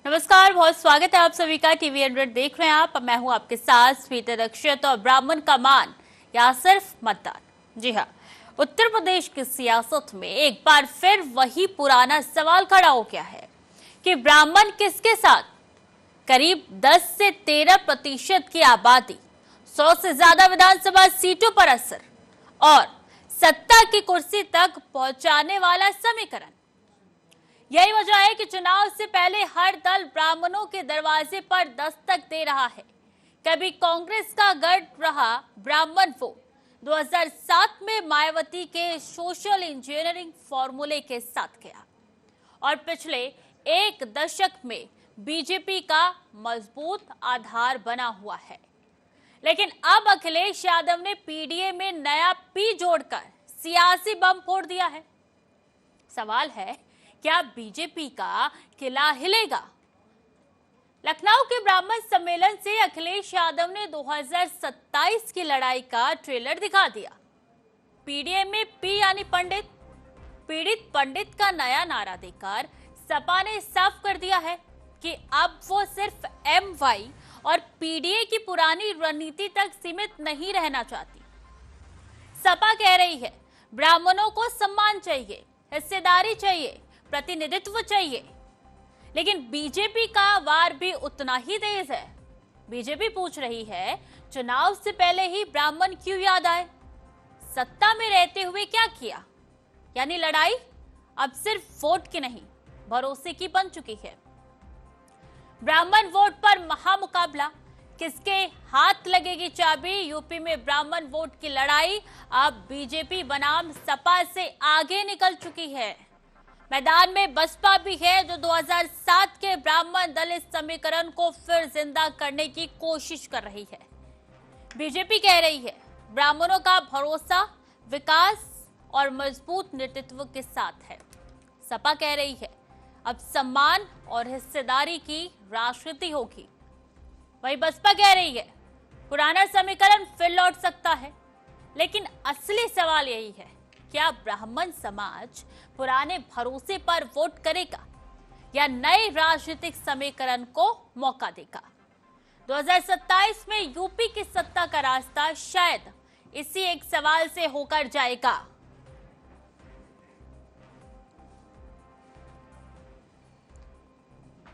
नमस्कार, बहुत स्वागत है आप सभी का। टीवी 100 देख रहे हैं आप। मैं हूं आपके साथ स्वीटर रक्षित। और ब्राह्मण का मान या सिर्फ मतदान? जी हाँ, उत्तर प्रदेश की सियासत में एक बार फिर वही पुराना सवाल खड़ा हो गया है कि ब्राह्मण किसके साथ? करीब 10 से 13% की आबादी, 100 से ज्यादा विधानसभा सीटों पर असर और सत्ता की कुर्सी तक पहुंचाने वाला समीकरण। यही वजह है कि चुनाव से पहले हर दल ब्राह्मणों के दरवाजे पर दस्तक दे रहा है। कभी कांग्रेस का गढ़ रहा ब्राह्मण वोट 2007 में मायावती के सोशल इंजीनियरिंग फॉर्मूले के साथ गया और पिछले एक दशक में बीजेपी का मजबूत आधार बना हुआ है। लेकिन अब अखिलेश यादव ने पीडीए में नया पी जोड़कर सियासी बम फोड़ दिया है। सवाल है, क्या बीजेपी का किला हिलेगा? लखनऊ के ब्राह्मण सम्मेलन से अखिलेश यादव ने 2027 की लड़ाई का ट्रेलर दिखा दिया। पीडीए में पी यानी पंडित, पीड़ित पंडित का नया नारा देकर सपा ने साफ कर दिया है कि अब वो सिर्फ एमवाई और पीडीए की पुरानी रणनीति तक सीमित नहीं रहना चाहती। सपा कह रही है ब्राह्मणों को सम्मान चाहिए, हिस्सेदारी चाहिए, प्रतिनिधित्व चाहिए। लेकिन बीजेपी का वार भी उतना ही तेज है। बीजेपी पूछ रही है, चुनाव से पहले ही ब्राह्मण क्यों याद आए? सत्ता में रहते हुए क्या किया? यानी लड़ाई अब सिर्फ वोट की नहीं, भरोसे की बन चुकी है। ब्राह्मण वोट पर महामुकाबला, किसके हाथ लगेगी चाबी? यूपी में ब्राह्मण वोट की लड़ाई अब बीजेपी बनाम सपा से आगे निकल चुकी है। मैदान में बसपा भी है, जो 2007 के ब्राह्मण दलित समीकरण को फिर जिंदा करने की कोशिश कर रही है। बीजेपी कह रही है ब्राह्मणों का भरोसा विकास और मजबूत नेतृत्व के साथ है। सपा कह रही है अब सम्मान और हिस्सेदारी की राजनीति होगी। वही बसपा कह रही है पुराना समीकरण फिर लौट सकता है। लेकिन असली सवाल यही है, क्या ब्राह्मण समाज पुराने भरोसे पर वोट करेगा या नए राजनीतिक समीकरण को मौका देगा? 2027 में यूपी की सत्ता का रास्ता शायद इसी एक सवाल से होकर जाएगा।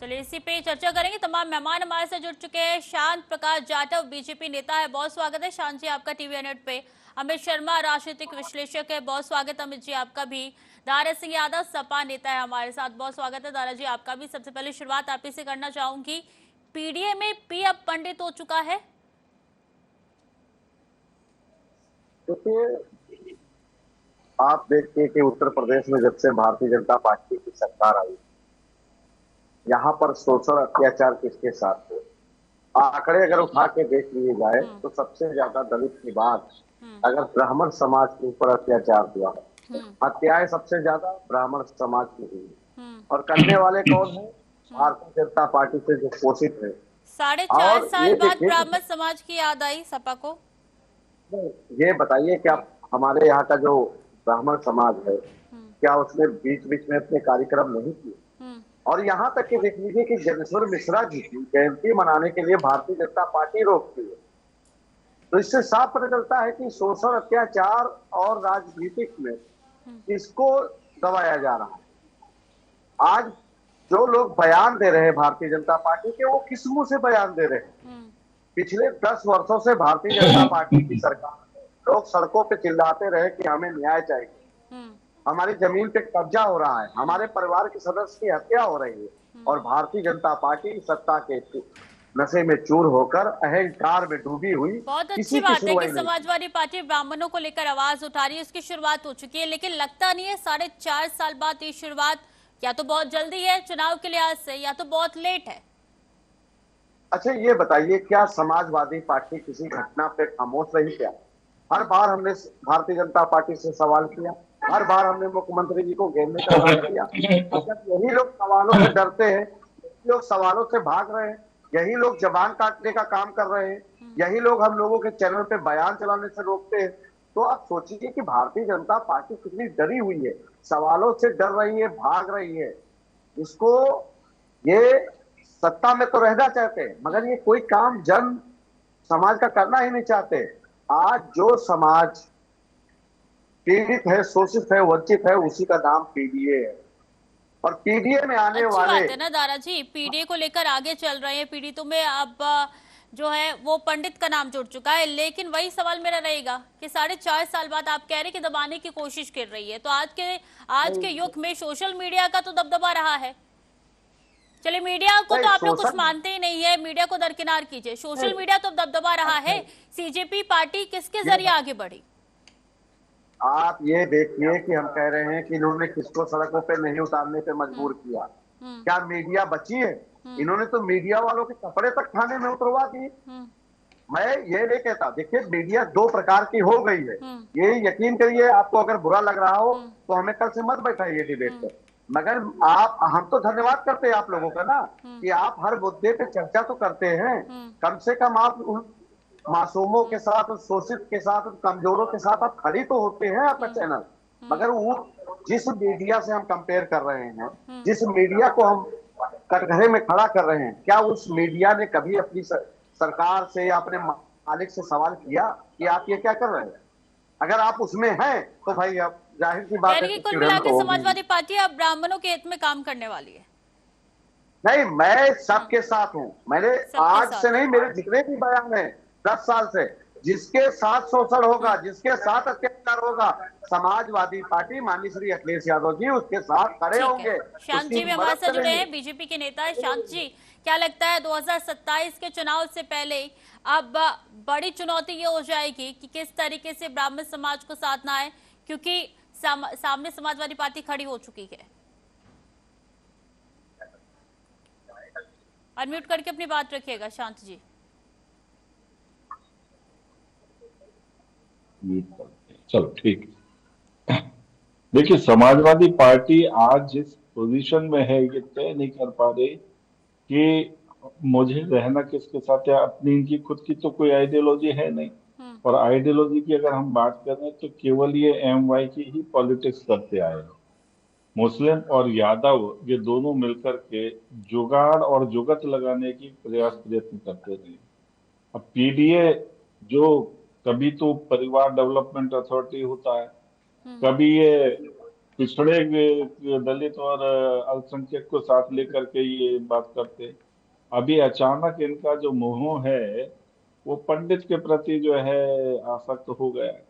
चलिए इसी पे चर्चा करेंगे। तमाम मेहमान हमारे से जुड़ चुके हैं। शांत प्रकाश जाटव बीजेपी नेता है, बहुत स्वागत है शांत जी आपका टीवी 100 पे। अमित शर्मा राजनीतिक विश्लेषक है, बहुत स्वागत अमित जी आपका भी। दारा सिंह यादव सपा नेता है हमारे साथ, बहुत स्वागत है दारा जी आपका भी। सबसे पहले शुरुआत आप ही से करना चाहूंगी, पीडीए में पी अब पंडित हो चुका है? देखिए, आप देखते हैं कि उत्तर प्रदेश में जब से भारतीय जनता पार्टी की सरकार आई, यहाँ पर शोषण अत्याचार किसके साथ हुए? आंकड़े अगर उठा के देख लिए जाए तो सबसे ज्यादा दलित की बात अगर ब्राह्मण समाज के ऊपर अत्याचार हुआ है, हत्याएं सबसे ज्यादा ब्राह्मण समाज की हुई और करने वाले कौन है? भारतीय जनता पार्टी से जो पोषित है। 4.5 साल बाद ब्राह्मण समाज की याद आई सपा को? ये बताइए क्या हमारे यहाँ का जो ब्राह्मण समाज है, क्या उसने बीच बीच में अपने कार्यक्रम नहीं किए? और यहाँ तक कि देख लीजिए कि जगेश्वर मिश्रा जी की जयंती मनाने के लिए भारतीय जनता पार्टी रोकती है। तो इससे साफ पता चलता है कि शोषण अत्याचार और राजनीतिक में इसको दबाया जा रहा है। आज जो लोग बयान दे रहे हैं भारतीय जनता पार्टी के, वो किस मुंह से बयान दे रहे हैं? पिछले 10 वर्षों से भारतीय जनता पार्टी की सरकार, लोग सड़कों पे चिल्लाते रहे कि हमें न्याय चाहिए, हमारी जमीन पे कब्जा हो रहा है, हमारे परिवार के सदस्य की हत्या हो रही है, और भारतीय जनता पार्टी सत्ता के नशे में चूर होकर अहंकार में डूबी हुई। बहुत अच्छी बात है कि समाजवादी पार्टी ब्राह्मणों को लेकर आवाज उठा रही है, उसकी शुरुआत हो चुकी है। लेकिन लगता नहीं है 4.5 साल बाद ये शुरुआत या तो बहुत जल्दी है चुनाव के लिहाज से, या तो बहुत लेट है। अच्छा ये बताइए, क्या समाजवादी पार्टी किसी घटना पे खामोश रही क्या? हर बार हमने भारतीय जनता पार्टी से सवाल किया, हर बार हमने मुख्यमंत्री जी को घेरने का काम किया। जब यही लोग सवालों से डरते हैं, यही लोग सवालों से भाग रहे हैं, यही लोग जबान काटने का काम कर रहे हैं, यही लोग हम लोगों के चैनल पे बयान चलाने से रोकते हैं, तो आप सोचिए कि भारतीय जनता पार्टी कितनी डरी हुई है, सवालों से डर रही है, भाग रही है। इसको ये सत्ता में तो रहना चाहते हैं, मगर ये कोई काम जन समाज का करना ही नहीं चाहते। आज जो समाज पीड़ित है, शोषित है, वंचित है, उसी का नाम पीडीए है। और पीडीए में आने अच्छी वाले, बात है ना दारा जी, पीडीए को लेकर आगे चल रहे हैं। पीड़ितों में अब जो है वो पंडित का नाम जुड़ चुका है, लेकिन वही सवाल मेरा रहेगा कि 4.5 साल बाद आप कह रहे हैं कि दबाने की कोशिश कर रही है, तो आज के युग में सोशल मीडिया का तो दबदबा रहा है। चलिए, मीडिया को तो आप लोग कुछ सोशल मानते ही नहीं है, मीडिया को दरकिनार कीजिए, सोशल मीडिया तो दबदबा रहा है। सीजेपी पार्टी किसके जरिए आगे बढ़ी? आप ये देखिए कि हम कह रहे हैं कि इन्होंने किसको सड़कों पे नहीं उतारने पे मजबूर किया। क्या मीडिया बची है? इन्होंने तो मीडिया वालों के कपड़े तक थाने में उतरवा दिए। मैं ये नहीं कहता, देखिए मीडिया दो प्रकार की हो गई है, ये यकीन करिए। आपको अगर बुरा लग रहा हो तो हमें कल से मत बैठाइए डिबेट पर, मगर आप, हम तो धन्यवाद करते हैं आप लोगों का ना, कि आप हर मुद्दे पे चर्चा तो करते हैं। कम से कम आप उन मासूमों के साथ, उस शोषित के साथ, उन कमजोरों के साथ आप खड़ी तो होते हैं आपका चैनल। मगर वो जिस मीडिया से हम कंपेयर कर रहे हैं, जिस मीडिया को हम कटघरे में खड़ा कर रहे हैं, क्या उस मीडिया ने कभी अपनी सरकार से या अपने मालिक से सवाल किया कि आप ये क्या कर रहे हैं? अगर आप उसमें हैं तो भाई अब जाहिर सी बात है कुल चिड़न मिला तो के होगी। समाजवादी पार्टी अब ब्राह्मणों के हित में काम करने वाली है। नहीं, मैं सबके साथ हूं। मैंने आज साथ से नहीं, मेरे जितने भी बयान हैं 10 साल से, जिसके साथ शोषण होगा, जिसके साथ अत्याचार होगा, समाजवादी पार्टी माननीय श्री अखिलेश यादव जी उसके साथ खड़े ठीक है, होंगे, शांत उसकी जी भी हमारे मदद साथ जुड़े करेंगे। हैं, बीजेपी के नेता है। शांत जी, क्या लगता है 2027 के चुनाव से पहले अब बड़ी चुनौती ये हो जाएगी कि किस तरीके से ब्राह्मण समाज को साधना है, क्योंकि सामने समाजवादी पार्टी खड़ी हो चुकी है। अनम्यूट करके अपनी बात रखिएगा शांत जी। चलो ठीक है। देखिए, समाजवादी पार्टी आज जिस पोजीशन में है ये तय नहीं कर पा रही कि मुझे रहना किसके साथ है। अपनी इनकी खुद की तो कोई आइडियोलॉजी है नहीं, और आइडियोलॉजी की अगर हम बात करें तो केवल ये एमवाई की ही पॉलिटिक्स करते आए हैं। मुस्लिम और यादव ये दोनों मिलकर के जुगाड़ और जुगत लगाने की प्रयत्न करते रहे। अब पीडीए जो कभी तो परिवार डेवलपमेंट अथॉरिटी होता है, कभी ये पिछड़े दलित और अल्पसंख्यक को साथ लेकर के ये बात करते। अभी अचानक इनका जो मोह है वो पंडित के प्रति जो है आसक्त हो गया है।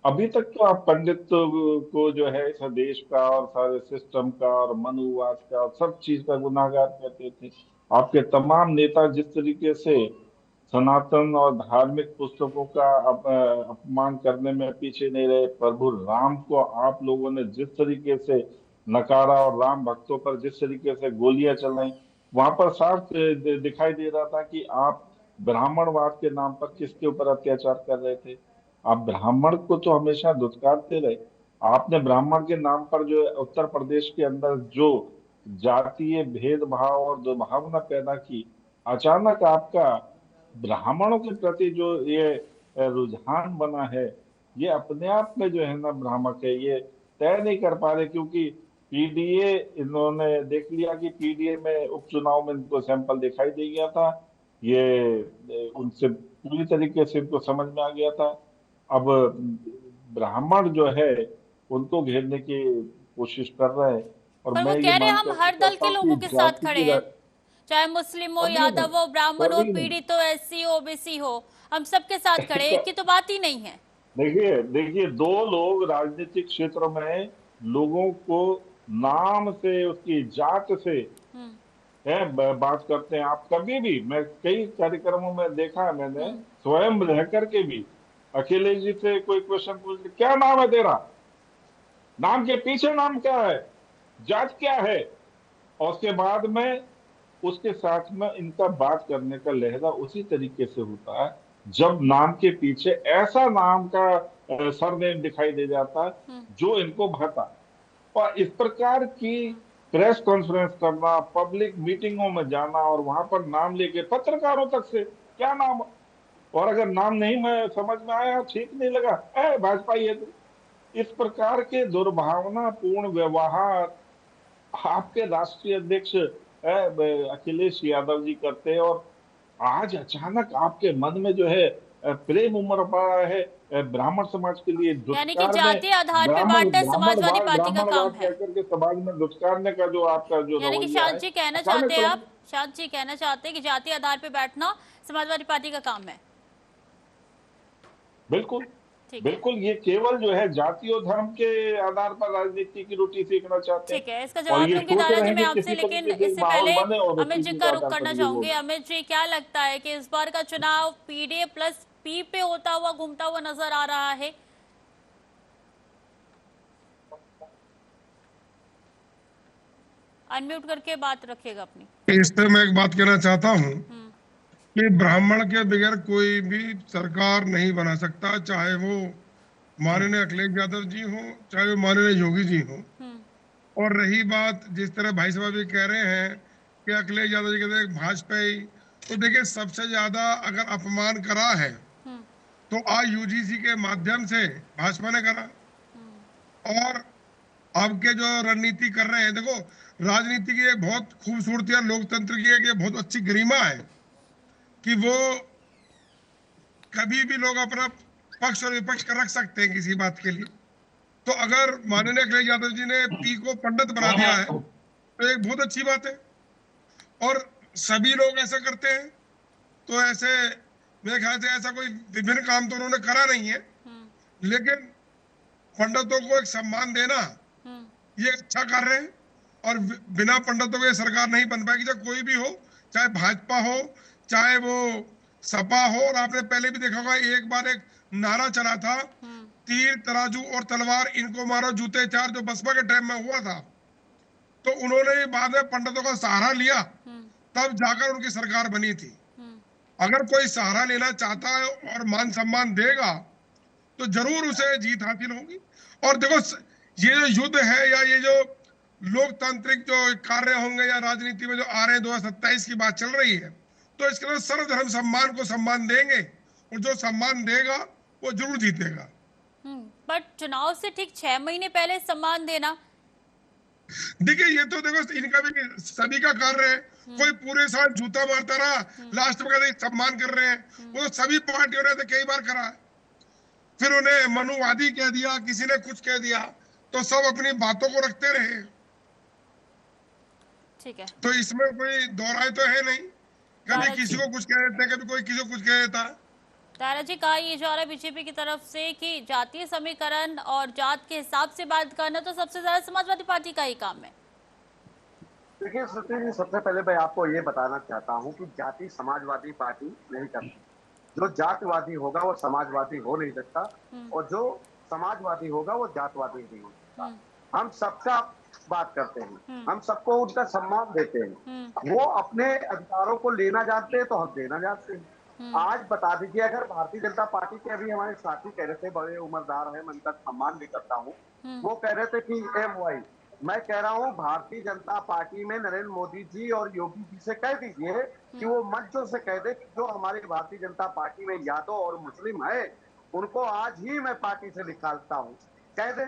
अभी तक तो आप पंडित को जो है इस देश का और सारे सिस्टम का और मनुवाद का और सब चीज का गुनाहगार कहते थे। आपके तमाम नेता जिस तरीके से सनातन और धार्मिक पुस्तकों का अपमान करने में पीछे नहीं रहे, प्रभु राम को आप लोगों ने जिस तरीके से नकारा और राम भक्तों पर जिस तरीके से गोलियां चलाई, वहां पर साफ दिखाई दे रहा था कि आप ब्राह्मणवाद के नाम पर किसके ऊपर अत्याचार कर रहे थे। आप ब्राह्मण को तो हमेशा धुतकारते रहे। आपने ब्राह्मण के नाम पर जो उत्तर प्रदेश के अंदर जो जातीय भेदभाव और दुर्भावना पैदा की, अचानक आपका ब्राह्मणों के प्रति जो ये रुझान बना है, ये अपने आप में जो है ना भ्रामक है। ये तय नहीं कर पा रहे, क्योंकि पीडीए इन्होंने देख लिया कि पीडीए में उपचुनाव में इनको सैंपल दिखाई दे गया था, ये उनसे पूरी तरीके से इनको समझ में आ गया था। अब ब्राह्मण जो है उनको घेरने की कोशिश कर रहे हैं, और पर वो मैं ये कह रहे हैं हम मानकर हर दल कहता के हूँ लोगों कि के साथ जाति खड़े की हैं, चाहे मुस्लिम हो, कभी नहीं, यादव हो, ब्राह्मण हो, कभी नहीं। पीड़ित हो, एससी हो, ओबीसी हो, हम सबके साथ खड़े हैं। एक की तो बात ही नहीं है। देखिए देखिए, दो लोग राजनीतिक क्षेत्र में लोगों को नाम से, उसकी जात से बात करते हैं। आप कभी भी, मैं कई कार्यक्रमों में देखा है, मैंने स्वयं रह करके भी अखिलेश जी से कोई क्वेश्चन पूछ, क्या नाम है तेरा, नाम के पीछे नाम क्या है, जात क्या है, और उसके बाद में उसके साथ में इनका बात करने का लहजा उसी तरीके से होता है जब नाम के पीछे ऐसा नाम का सरनेम दिखाई दे जाता है जो इनको भाता। और इस प्रकार की प्रेस कॉन्फ्रेंस करना, पब्लिक मीटिंगों में जाना और वहां पर नाम लेके पत्रकारों तक से क्या नाम, और अगर नाम नहीं मैं समझ में आया, ठीक नहीं लगा, भाजपा ये तो, इस प्रकार के दुर्भावनापूर्ण व्यवहार आपके राष्ट्रीय अध्यक्ष अखिलेश यादव जी करते हैं, और आज अचानक आपके मन में जो है प्रेम उमड़ पड़ा है ब्राह्मण समाज के लिए। यानी कि दुष्कार में जातीय आधार पे ब्राह्मण बांटना समाजवादी ब्राह्मणवाद पार्टी का काम ब्राह्मणवाद है। कहकर के समाज में दुष्कारने का जो आपका जो यानी कि रवैया शांत है, जी कहना अचानक चाहते हैं, समझ। आप शांत जी कहना चाहते हैं कि जातीय आधार पे बैठना समाजवादी पार्टी का काम है। बिल्कुल ठीक है, बिल्कुल, ये केवल जो है जाति और धर्म के आधार पर राजनीति की रोटी सेकना चाहते हैं, ठीक है, इसका और जवाब ये दूंगी सोच तारा रहे जी हैं मैं कि आपसे, किसी लेकिन तरीके से एक इससे माहौल पहले बने और अमित उसी जी चीज का के रुख आधार करना पर ये चाहूंगी। बोले। अमित जी, क्या लगता है कि इस बार का चुनाव पीडीए प्लस पी पे होता हुआ घूमता हुआ नजर आ रहा है? अनम्यूट करके बात रखिएगा अपनी। इस पे मैं एक बात कहना चाहता हूँ हम्म, कि ब्राह्मण के बगैर कोई भी सरकार नहीं बना सकता, चाहे वो माननीय अखिलेश यादव जी हो, चाहे वो माननीय योगी जी हो। हम्म, और रही बात जिस तरह भाई साहब भी कह रहे हैं कि अखिलेश यादव जी कहते हैं भाजपा ही, तो देखिए सबसे ज्यादा अगर अपमान करा है हम्म, तो आज यूजीसी के माध्यम से भाजपा ने करा। और अब के जो रणनीति कर रहे हैं, देखो राजनीति की एक बहुत खूबसूरती है, लोकतंत्र की एक ये बहुत अच्छी गरिमा है कि वो कभी भी लोग अपना पक्ष और विपक्ष कर रख सकते हैं किसी बात के लिए। तो अगर माननीय अखिलेश यादव जी ने पी को पंडित बना दिया है तो एक बहुत अच्छी बात है, और सभी लोग ऐसा करते हैं। तो ऐसे मेरे ख्याल से ऐसा कोई विभिन्न काम तो उन्होंने करा नहीं है, हम्म, लेकिन पंडितों को एक सम्मान देना हम्म, ये अच्छा कार्य है। और बिना पंडितों के सरकार नहीं बन पाएगी, चाहे कोई भी हो, चाहे भाजपा हो, चाहे वो सपा हो। और आपने पहले भी देखा होगा, एक बार एक नारा चला था, हम्म, तीर तराजू और तलवार इनको मारो जूते चार, जो बसपा के टाइम में हुआ था। तो उन्होंने भी बाद में पंडितों का सहारा लिया, हम्म, तब जाकर उनकी सरकार बनी थी। हम्म, अगर कोई सहारा लेना चाहता है और मान सम्मान देगा तो जरूर उसे जीत हासिल होगी। और देखो ये जो युद्ध है या ये जो लोकतांत्रिक जो कार्य होंगे या राजनीति में जो आ रहे हैं, 2027 की बात चल रही है, तो इसके अंदर सर्वधर्म सम्मान को सम्मान देंगे, और जो सम्मान देगा वो जरूर जीतेगा। बट चुनाव से ठीक 6 महीने पहले सम्मान देना। देखिए ये तो देखो इनका भी सभी का कार्य है। कोई पूरे साल जूता मारता रहा, लास्ट में कहते सम्मान कर रहे हैं, वो तो सभी पार्टियों ने तो कई बार करा है। फिर उन्हें मनुवादी कह दिया, किसी ने कुछ कह दिया, तो सब अपनी बातों को रखते रहे। ठीक है तो इसमें कोई दो राय तो है नहीं, कभी तारा किसी जी, को कुछ कह देते हैं, कभी कोई किसी को कुछ कह देता है। तारा जी, कहा ये जा रहा है बीजेपी की तरफ से कि जातीय समीकरण और जात के हिसाब से बात करना तो सबसे ज्यादा समाजवादी पार्टी का ही काम है। देखिए श्रुति जी, सबसे पहले मैं आपको ये बताना चाहता हूँ कि जाति समाजवादी पार्टी नहीं करती। जो जातिवादी होगा वो समाजवादी हो नहीं सकता, और जो समाजवादी होगा वो जातवादी नहीं हो सकता। हम सबका बात करते हैं, हम सबको उनका सम्मान देते हैं। वो अपने अधिकारों को लेना जानते हैं तो हम देना जानते हैं। आज बता दीजिए, अगर भारतीय जनता पार्टी के अभी हमारे साथी कह रहे थे, बड़े उम्रदार हैं, मैं उनका सम्मान भी करता हूँ, वो कह रहे थे कि MY, मैं कह रहा हूँ भारतीय जनता पार्टी में नरेंद्र मोदी जी और योगी जी से कह दीजिए कि वो मंचों से कह दे कि जो हमारी भारतीय जनता पार्टी में यादव और मुस्लिम है उनको आज ही मैं पार्टी से निकालता हूँ। कह दे।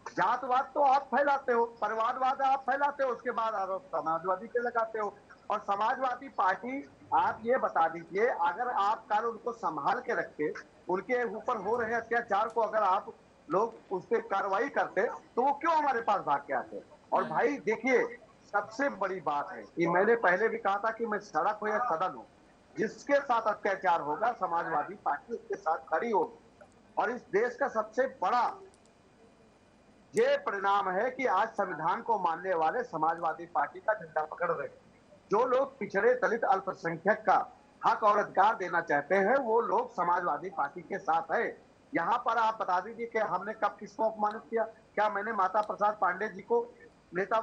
जातवाद तो आप फैलाते हो, परिवारवाद आप फैलाते हो, उसके बाद आरोप समाजवादी पे लगाते हो। और समाजवादी पार्टी, आप ये बता दीजिए, अगर आप कल उनको संभाल के रखते, उनके ऊपर हो रहे अत्याचार को अगर आप लोग उस पर कार्रवाई करते, तो वो क्यों हमारे पास भाग के आते? और भाई देखिए, सबसे बड़ी बात है कि मैंने पहले भी कहा था कि मैं सड़क हो या सदन हो, जिसके साथ अत्याचार होगा समाजवादी पार्टी उसके साथ खड़ी होगी। और इस देश का सबसे बड़ा ये परिणाम है कि आज संविधान को मानने वाले समाजवादी पार्टी का झंडा पकड़ रहे हैं। जो लोग पिछड़े दलित अल्पसंख्यक का हक और अधिकार देना चाहते हैं, वो लोग समाजवादी पार्टी के साथ है। यहाँ पर आप बता दीजिए कि हमने कब किसको अपमानित किया? क्या मैंने माता प्रसाद पांडे जी को नेता,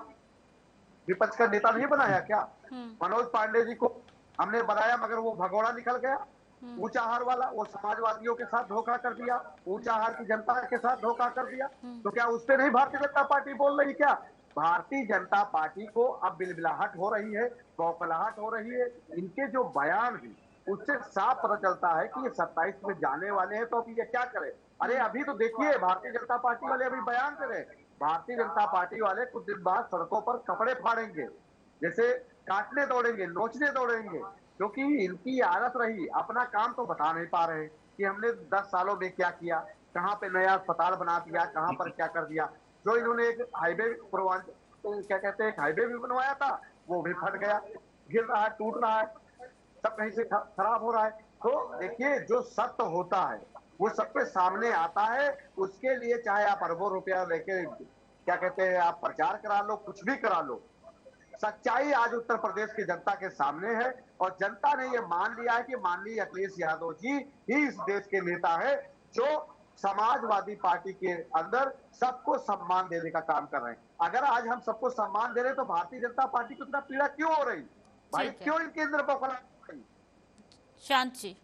विपक्ष का नेता नहीं बनाया क्या? मनोज पांडे जी को हमने बनाया, मगर वो भगोड़ा निकल गया। ऊंचाहार वाला, वो समाजवादियों के साथ धोखा कर दिया, ऊंचाहार की जनता के साथ धोखा कर दिया। तो क्या उस पर नहीं भारतीय जनता पार्टी बोल रही? क्या भारतीय जनता पार्टी को अब बिलबिलाहट हो रही है, बौखलाहट हो रही है? इनके जो बयान है उससे साफ पता चलता है कि ये 27 में जाने वाले हैं, तो अभी ये क्या करें? अरे अभी तो देखिए, भारतीय जनता पार्टी वाले अभी बयान करें, भारतीय जनता पार्टी वाले कुछ दिन बाद सड़कों पर कपड़े फाड़ेंगे। जैसे काटने दौड़ेंगे, नोचने दौड़ेंगे, क्योंकि इनकी आदत रही। अपना काम तो बता नहीं पा रहे कि हमने 10 सालों में क्या किया, कहाँ पे नया अस्पताल बना दिया, कहाँ पर क्या कर दिया। जो इन्होंने एक हाईवे क्या कहते हैं, एक हाईवे भी बनवाया था, वो भी फट गया, गिर रहा है, टूट रहा है, सब कहीं से खराब हो रहा है। तो देखिए, जो सत्य होता है वो सबके सामने आता है। उसके लिए चाहे आप अरबों रुपया लेके क्या कहते हैं, आप प्रचार करा लो, कुछ भी करा लो, सच्चाई आज उत्तर प्रदेश की जनता के सामने है। और जनता ने ये मान लिया है कि माननीय अखिलेश यादव जी ही इस देश के नेता है, जो समाजवादी पार्टी के अंदर सबको सम्मान देने का काम कर रहे हैं। अगर आज हम सबको सम्मान दे रहे हैं तो भारतीय जनता पार्टी को इतना पीड़ा क्यों हो रही भाई? ठीक है। क्यों इनके अंदर बौखलाहट हो रही? शांत जी।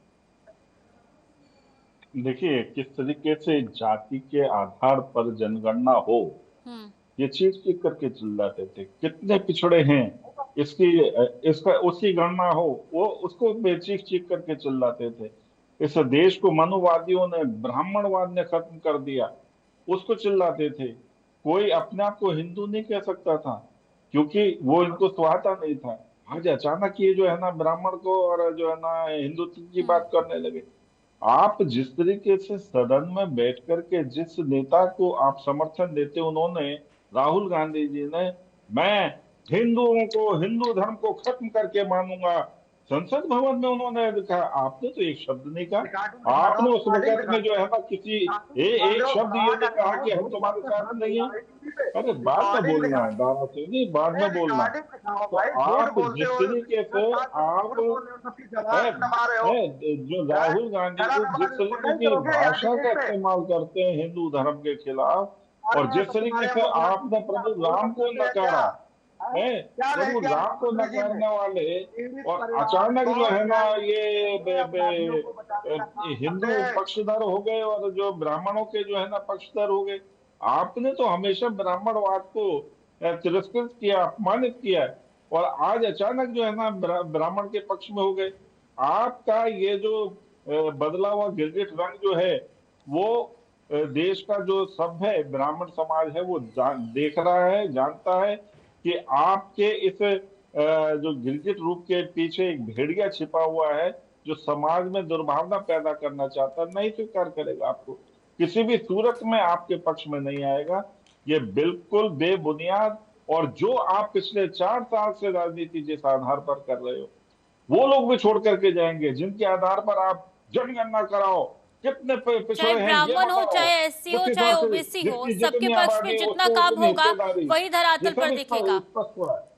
देखिए, किस तरीके से जाति के आधार पर जनगणना हो, ये चीज चीज करके चिल्लाते थे, कितने पिछड़े हैं, इसकी इसका उसकी गणना हो, वो उसको चीख चीख करके चिल्लाते थे। इस देश को मनुवादियों ने, ब्राह्मणवाद ने खत्म कर दिया, उसको चिल्लाते थे। कोई अपने आप को हिंदू नहीं कह सकता था, क्योंकि वो इनको सुहाता नहीं था। आज अचानक ये जो है ना ब्राह्मण को और जो है ना हिंदुत्व की बात करने लगे। आप जिस तरीके से सदन में बैठ करके जिस नेता को आप समर्थन देते, उन्होंने, राहुल गांधी जी ने, मैं हिंदुओं को, हिंदू धर्म को खत्म करके मानूंगा, संसद भवन में उन्होंने लिखा। आपने तो एक शब्द नहीं कहा। आपने उस वक्त में जो है ना किसी एक शब्द ये नहीं कहा कि हम तुम्हारे साथ नहीं है। अरे बाद में बोलना है, दारा से नहीं, बाद में बोलना। तो आप जिस तरीके से आप जो राहुल गांधी जी जिस तरीके की भाषा का इस्तेमाल करते हैं हिंदू धर्म के खिलाफ, और जिस तरीके से आपने प्रभु राम को नकारा है, प्रभु राम को नकारने वाले, और अचानक जो है ना ये हिंदू पक्षधर हो गए और जो ब्राह्मणों के जो है ना पक्षधर हो गए। आपने तो हमेशा ब्राह्मणवाद को तिरस्कृत किया, अपमानित किया, और आज अचानक जो है ना ब्राह्मण के पक्ष में हो गए। आपका ये जो बदला हुआ गिरगिट रंग जो है, वो देश का जो सभ्य है, ब्राह्मण समाज है, वो देख रहा है, जानता है कि आपके इस जो गिरगिट रूप के पीछे एक भेड़िया छिपा हुआ है, जो समाज में दुर्भावना पैदा करना चाहता है। नहीं स्वीकार करेगा आपको, किसी भी सूरत में आपके पक्ष में नहीं आएगा। ये बिल्कुल बेबुनियाद, और जो आप पिछले 4 साल से राजनीति जिस आधार पर कर रहे हो, वो लोग भी छोड़ करके जाएंगे, जिनके आधार पर आप जनगणना कराओ, कितने पिछड़े चाहे हैं, ब्राह्मण हो, चाहे एससी हो, चाहे ओबीसी हो, सबके पक्ष में जितना काम होगा वही धरातल पर दिखेगा।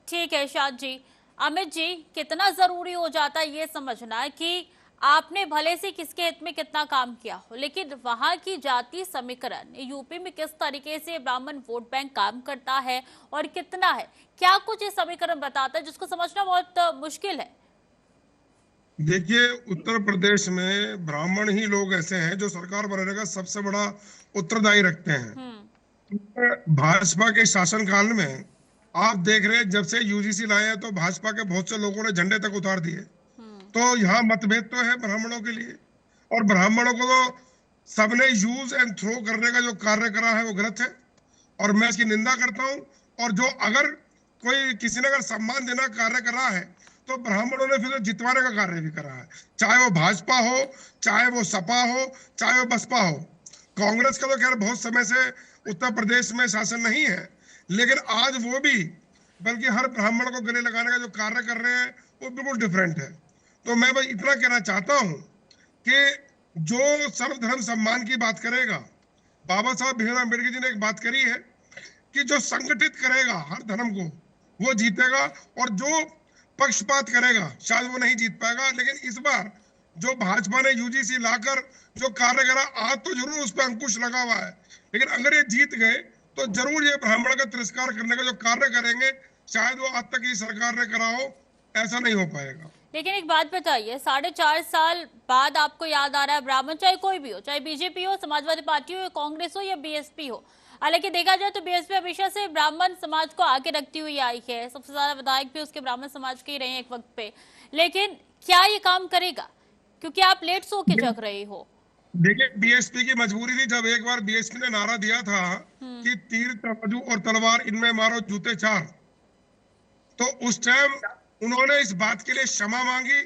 ठीक है शांत जी। अमित जी, कितना जरूरी हो जाता है ये समझना कि आपने भले से किसके हित में कितना काम किया हो, लेकिन वहां की जाति समीकरण यूपी में किस तरीके से ब्राह्मण वोट बैंक काम करता है और कितना है, क्या कुछ ये समीकरण बताता है जिसको समझना बहुत मुश्किल है? देखिए, उत्तर प्रदेश में ब्राह्मण ही लोग ऐसे हैं जो सरकार बनाने का सबसे बड़ा उत्तरदायी रखते हैं। भाजपा के शासनकाल में आप देख रहे हैं, जब से यूजीसी लाए हैं तो भाजपा के बहुत से लोगों ने झंडे तक उतार दिए। तो यहाँ मतभेद तो है ब्राह्मणों के लिए, और ब्राह्मणों को तो सबने यूज एंड थ्रो करने का जो कार्य करा है वो गलत है, और मैं इसकी निंदा करता हूँ। और जो अगर कोई किसी ने अगर सम्मान देना कार्य करा है तो ब्राह्मणों ने फिर जितवाने का कार्य भी करा है, चाहे वो भाजपा हो, चाहे वो सपा हो, चाहे वो बसपा हो। कांग्रेस का तो खैर बहुत समय से उत्तर प्रदेश में शासन नहीं है, लेकिन आज वो भी बल्कि हर ब्राह्मण को गले लगाने का जो कार्य कर रहे हैं वो बिल्कुल डिफरेंट है। तो मैं बस इतना कहना चाहता हूं कि जो सर्वधर्म सम्मान की बात करेगा, बाबा साहब भीमराव अम्बेडकर जी ने एक बात करी है कि जो संगठित करेगा हर धर्म को वो जीतेगा, और जो पक्षपात करेगा शायद वो नहीं जीत पाएगा। लेकिन इस बार जो भाजपा ने यूजीसी लाकर जो कार्य करा, आज तो जरूर उस पर अंकुश लगा हुआ है, लेकिन अगर ये जीत गए तो जरूर ये ब्राह्मण का तिरस्कार करने का जो कार्य करेंगे, शायद वो आज तक की सरकार ने करा हो, ऐसा नहीं हो पाएगा। लेकिन एक बात बताइए, 4.5 साल बाद आपको याद आ रहा है ब्राह्मण, चाहे कोई भी हो, चाहे बीजेपी हो, समाजवादी पार्टी हो, कांग्रेस हो या बीएसपी हो। हालांकि देखा जाए तो बीएसपी हमेशा से ब्राह्मण समाज को आगे रखती हुई आई है, सबसे ज्यादा विधायक भी उसके ब्राह्मण समाज के ही रहे हैं एक वक्त पे। लेकिन क्या ये काम करेगा, क्योंकि आप लेट सो के जग रहे हो? देखिए, बीएसपी की मजबूरी थी, जब एक बार बीएसपी ने नारा दिया था कि तीर तराजू और तलवार इनमें मारो जूते चार, तो उस टाइम उन्होंने इस बात के लिए क्षमा मांगी,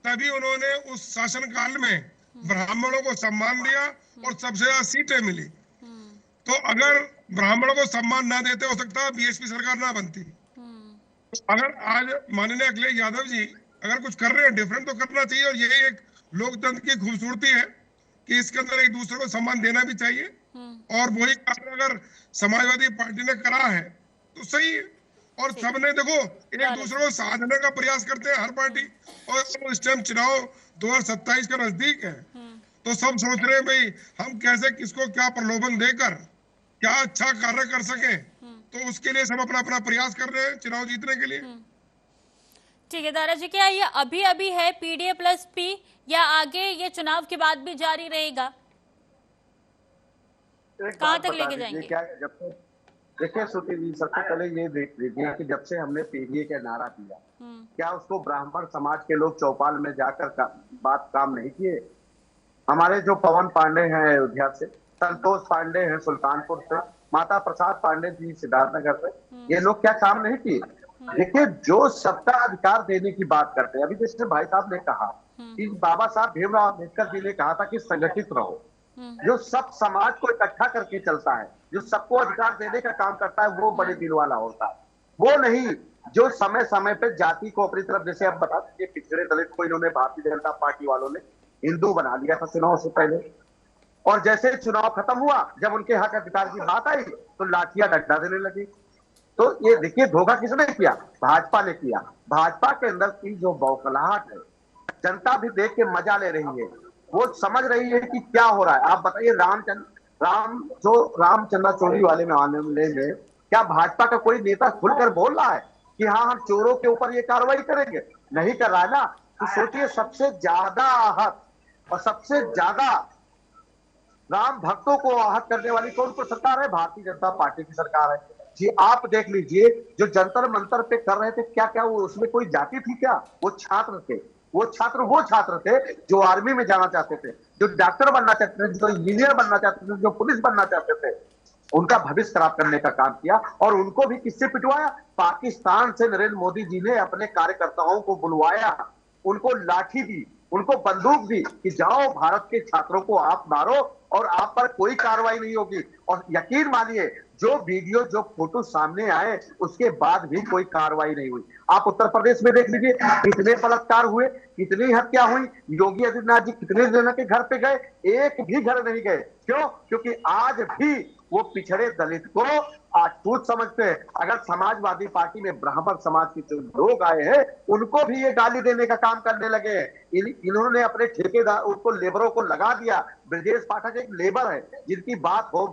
तभी उन्होंने उस शासन काल में ब्राह्मणों को सम्मान दिया और सबसे ज्यादा सीटें मिली। तो अगर ब्राह्मणों को सम्मान ना देते, हो सकता है बीएसपी सरकार ना बनती। अगर आज माननीय अखिलेश यादव जी अगर कुछ कर रहे हैं डिफरेंट, तो करना चाहिए। और यही एक लोकतंत्र की खूबसूरती है कि इसके अंदर एक दूसरे को सम्मान देना भी चाहिए। और वही कार्य अगर समाजवादी पार्टी ने करा है तो सही है। और सबने देखो एक दूसरे को साधने का प्रयास करते हैं हर पार्टी। और इस टाइम चुनाव 2027 का नजदीक है, तो सब सोच रहे हैं भाई हम कैसे किसको क्या प्रलोभन देकर क्या अच्छा कार्य कर सके। तो उसके लिए सब अपना अपना प्रयास कर रहे हैं चुनाव जीतने के लिए। ठीक है दारा जी, क्या ये अभी अभी है PDA+P या आगे ये चुनाव के बाद भी जारी रहेगा? कहाँ तक लेके जाएंगे? क्या जब से देखिए श्रुति जी, सबसे पहले ये देख लीजिए कि जब से हमने पीडीए का नारा दिया, क्या उसको ब्राह्मण समाज के लोग चौपाल में जाकर बात काम नहीं किए? हमारे जो पवन पांडे हैं अयोध्या से, संतोष पांडे हैं सुल्तानपुर से, माता प्रसाद पांडे जी सिद्धार्थनगर से, ये लोग क्या काम नहीं किए? देखिए, जो सत्ता अधिकार देने की बात करते हैं, अभी जैसे भाई साहब ने कहा कि बाबा साहब भीमराव अम्बेडकर जी ने कहा था कि संगठित रहो, जो सब समाज को इकट्ठा करके चलता है, जो सबको अधिकार देने का काम करता है, वो बड़े दिल वाला होता है। वो नहीं जो समय समय पे जाति को अपनी तरफ, जैसे आप बता दीजिए पिछड़े दलित को इन्होंने भारतीय जनता पार्टी वालों ने हिंदू बना लिया था चुनाव से पहले, और जैसे चुनाव खत्म हुआ, जब उनके हक अधिकार की बात आई तो लाठियां डंडा देने लगी। तो ये देखिए धोखा किसने किया? भाजपा ने किया। भाजपा के अंदर की जो बौखलाहट है, जनता भी देख के मजा ले रही है, वो समझ रही है कि क्या हो रहा है। आप बताइए रामचंद्र चोरी वाले मामले में क्या भाजपा का कोई नेता खुलकर बोल रहा है कि हाँ हम चोरों के ऊपर ये कार्रवाई करेंगे? नहीं कर रहा है ना। तो सोचिए सबसे ज्यादा आहत और सबसे ज्यादा राम भक्तों को आहत करने वाली कौन सी सरकार है? भारतीय जनता पार्टी की सरकार है जी। आप देख लीजिए जो जंतर मंतर पे कर रहे थे, क्या क्या वो उसमें कोई जाति थी क्या? वो छात्र थे, वो छात्र थे जो आर्मी में जाना चाहते थे, जो डॉक्टर बनना चाहते थे, जो इंजीनियर बनना चाहते थे, जो पुलिस बनना चाहते थे। उनका भविष्य खराब करने का काम किया। और उनको भी किससे पिटवाया? पाकिस्तान से नरेंद्र मोदी जी ने अपने कार्यकर्ताओं को बुलवाया, उनको लाठी दी, उनको बंदूक दी कि जाओ भारत के छात्रों को आप मारो और आप पर कोई कार्रवाई नहीं होगी। और यकीन मानिए जो वीडियो जो फोटो सामने आए उसके बाद भी कोई कार्रवाई नहीं हुई। आप उत्तर प्रदेश में देख लीजिए कितने बलात्कार हुए, कितनी हत्या हुई। योगी आदित्यनाथ जी कितने जनों के घर पे गए? एक भी घर नहीं गए। क्यों? क्योंकि आज भी वो पिछड़े दलित को अछूत समझते हैं। अगर समाजवादी पार्टी में ब्राह्मण समाज के जो लोग आए हैं उनको भी ये गाली देने का काम करने लगे हैं। इन्होंने अपने ठेकेदार उनको लेबरों को लगा दिया। ब्रजेश पाठक एक लेबर है जिनकी बात हो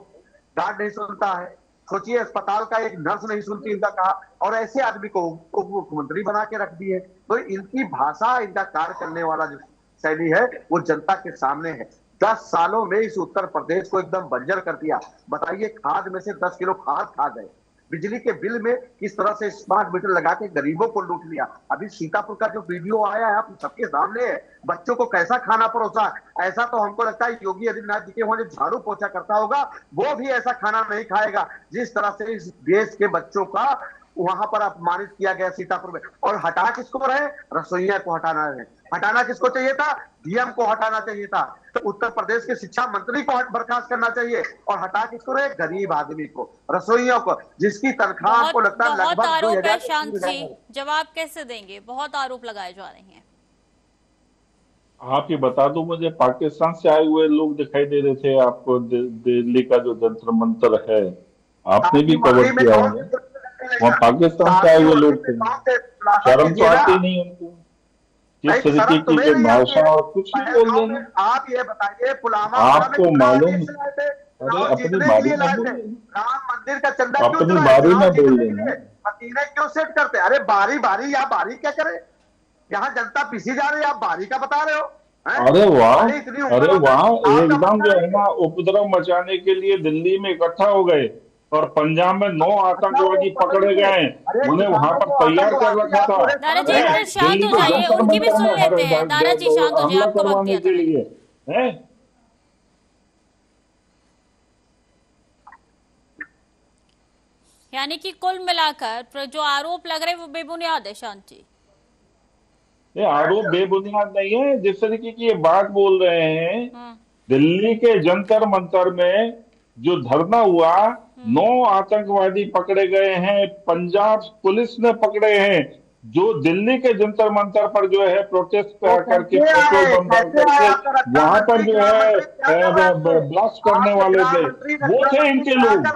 गार्ड नहीं सुनता है। सोचिए अस्पताल का एक नर्स नहीं सुनती इनका कहा, और ऐसे आदमी को उप मुख्यमंत्री बना के रख दिए। तो इनकी भाषा, इनका कार्य करने वाला जो शैली है वो जनता के सामने है। 10 सालों में इस उत्तर प्रदेश को एकदम बंजर कर दिया। बताइए खाद में से 10 किलो खाद खा गए। बिजली के बिल में किस तरह से स्मार्ट मीटर लगा के गरीबों को लूट लिया। अभी सीतापुर का जो वीडियो आया है आप सबके सामने है, बच्चों को कैसा खाना परोसा। ऐसा तो हमको लगता है योगी आदित्यनाथ जी के वहां जो झाड़ू पोछा करता होगा वो भी ऐसा खाना नहीं खाएगा जिस तरह से इस देश के बच्चों का वहां पर अपमानित किया गया सीतापुर में। और हटा किसको रहे? रसोइया को हटाना है। हटाना किसको चाहिए था? डीएम को हटाना चाहिए था। तो उत्तर प्रदेश के शिक्षा मंत्री को बर्खास्त करना चाहिए। और हटा किसको रहे? गरीब आदमी को, रसोइयों को, जिसकी तनख्वाह आपको लगता है लगभग आरोप है। शांत जी जवाब कैसे देंगे? बहुत आरोप लगाए जा रहे हैं। आप ये बता दो मुझे, पाकिस्तान से आए हुए लोग दिखाई दे रहे थे आपको। दिल्ली का जो जंतर मंतर है आपने भी कवर किया है, वहाँ पाकिस्तान से आए हुए लोग थे। शर्म तो आती नहीं उनको? जिस तरीके की जो भाषा और कुछ भी बोल रहे हैं। आप ये बताइए पुलवामा आपको मालूम? अरे अपनी बारी में बोल, राम मंदिर का चंदा अपनी बारी में बोल लेना। मकीने क्यों सेट करते? अरे बारी बारी, या बारी क्या करे? यहाँ जनता पिसी जा रही है, आप बारी का बता रहे हो? अरे वाह, अरे वाह, एकदम जो है ना उपद्रव मचाने के लिए दिल्ली में इकट्ठा हो गए और पंजाब में 9 आतंकवादी पकड़े गए। उन्हें वहां पर तैयार कर रखा था। दारा जी एक मिनट शांत हो जाइए, उनकी भी सुन लेते हैं। दारा जी शांत हो जाइए, आपको वक्त दिया था मैंने। यानी कि कुल मिलाकर जो आरोप लग रहे हैं वो बेबुनियाद है शांत जी। ये आरोप बेबुनियाद नहीं है। जिस तरीके की ये बात बोल रहे हैं, दिल्ली के जंतर मंतर में जो धरना हुआ, 9 आतंकवादी पकड़े गए हैं, पंजाब पुलिस ने पकड़े हैं। जो दिल्ली के जंतर मंतर पर जो है प्रोटेस्ट करके पेट्रोल बम डाल करके वहां पर जो है ब्लास्ट करने वाले थे, वो थे इनके लोग,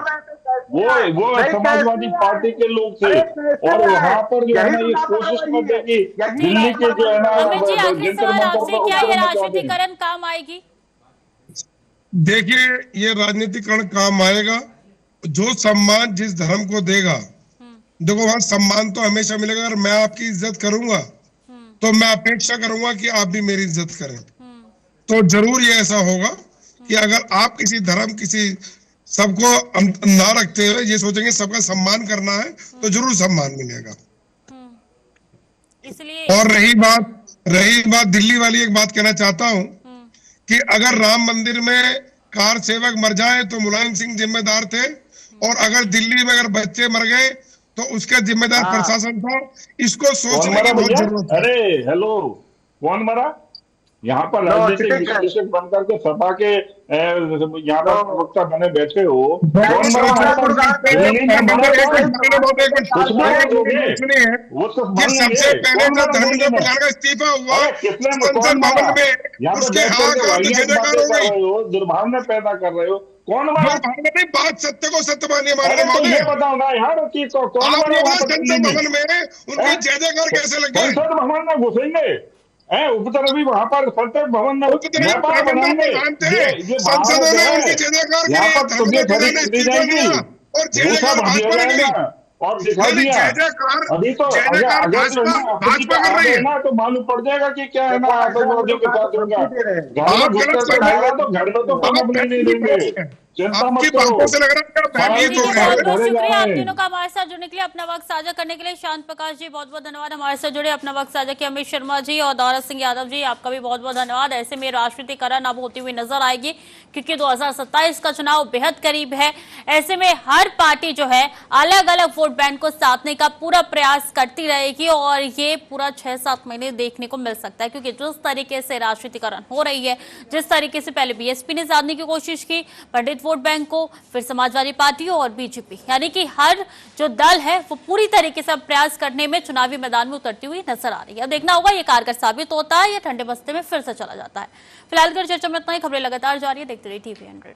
वो समाजवादी पार्टी के लोग थे। और वहां पर जो है ना ये कोशिश करते कि दिल्ली के जो है ना अमित जी, आखिरी जंतर सवाल मंतर आपसे, पर क्या ये उतरना चाहते हैं। राजनीतिकरण काम आएगी? देखिए, ये राजनीतिकरण काम आएगा। जो सम्मान जिस धर्म को देगा, देखो वहां सम्मान तो हमेशा मिलेगा। अगर मैं आपकी इज्जत करूंगा तो मैं अपेक्षा करूंगा कि आप भी मेरी इज्जत करें। तो जरूर ये ऐसा होगा कि अगर आप किसी धर्म किसी सबको ना रखते हुए ये सोचेंगे सबका सम्मान करना है, तो जरूर सम्मान मिलेगा। इसलिए और रही बात दिल्ली वाली, एक बात कहना चाहता हूं कि अगर राम मंदिर में कार सेवक मर जाए तो मुलायम सिंह जिम्मेदार थे, और अगर दिल्ली में अगर बच्चे मर गए तो उसका जिम्मेदार प्रशासन था। इसको सोचने की बहुत जरूरत है। अरे हेलो, कौन मरा? यहाँ पर राजनीतिक विश्लेषक बनकर के सपा के यहाँ पर प्रवक्ता बने बैठे हो, कौन मरा? वो तो सबसे पहले जब धर्मेंद्र प्रधान का इस्तीफा हुआ संसद भवन में, उसके दुर्भावना पैदा कर रहे हो। कौन मरा? बात सत्य को सत्य मानिए। तो ये बताओ ना यार कि कौन मरा? संसद भवन में उनकी जय जयकार कैसे लगे? संसद भवन में घुसेंगे, उपद्रवी वहां पर संसद भवन में नेपाल बनाएंगे। संसदों ने उनकी जय जयकार यहाँ पर तुझे थोड़ी दी जाएगी और जय जयकार भाजपा ने की और दिखा दिया। अभी तो अगर भाजपा कर रही है ना तो मालूम पड़ जाएगा कि क्या है ना आतंकवादियों के साथ होगा। घर में तो पनपने नहीं देंगे, चिंता मत करो। बहुत शुक्रिया आप तीनों का हमारे साथ जुड़ने के लिए, अपना वक्त साझा करने के लिए। शांत प्रकाश जी बहुत बहुत धन्यवाद हमारे साथ जुड़े, अपना वक्त साझा किया। अमित शर्मा जी और दौलत सिंह यादव जी, आपका भी बहुत बहुत धन्यवाद। ऐसे में राजनीतिकरण अब होती हुई नजर आएगी, क्योंकि 2027 का चुनाव बेहद करीब है। ऐसे में हर पार्टी जो है अलग अलग वोट बैंक को साधने का पूरा प्रयास करती रहेगी, और ये पूरा 6-7 महीने देखने को मिल सकता है, क्योंकि जिस तरीके से राजनीतिकरण हो रही है, जिस तरीके से पहले बीएसपी ने साधने की कोशिश की पंडित वोट बैंक को, फिर समाजवादी पार्टी और बीजेपी, यानी कि हर जो दल है वो पूरी तरीके से प्रयास करने में चुनावी मैदान में उतरती हुई नजर आ रही है। देखना होगा ये कारगर साबित होता है या ठंडे बस्ते में फिर से चला जाता है। फिलहाल कर चर्चा में इतना ही। खबरें लगातार जारी है, देखते रहिए TV 100।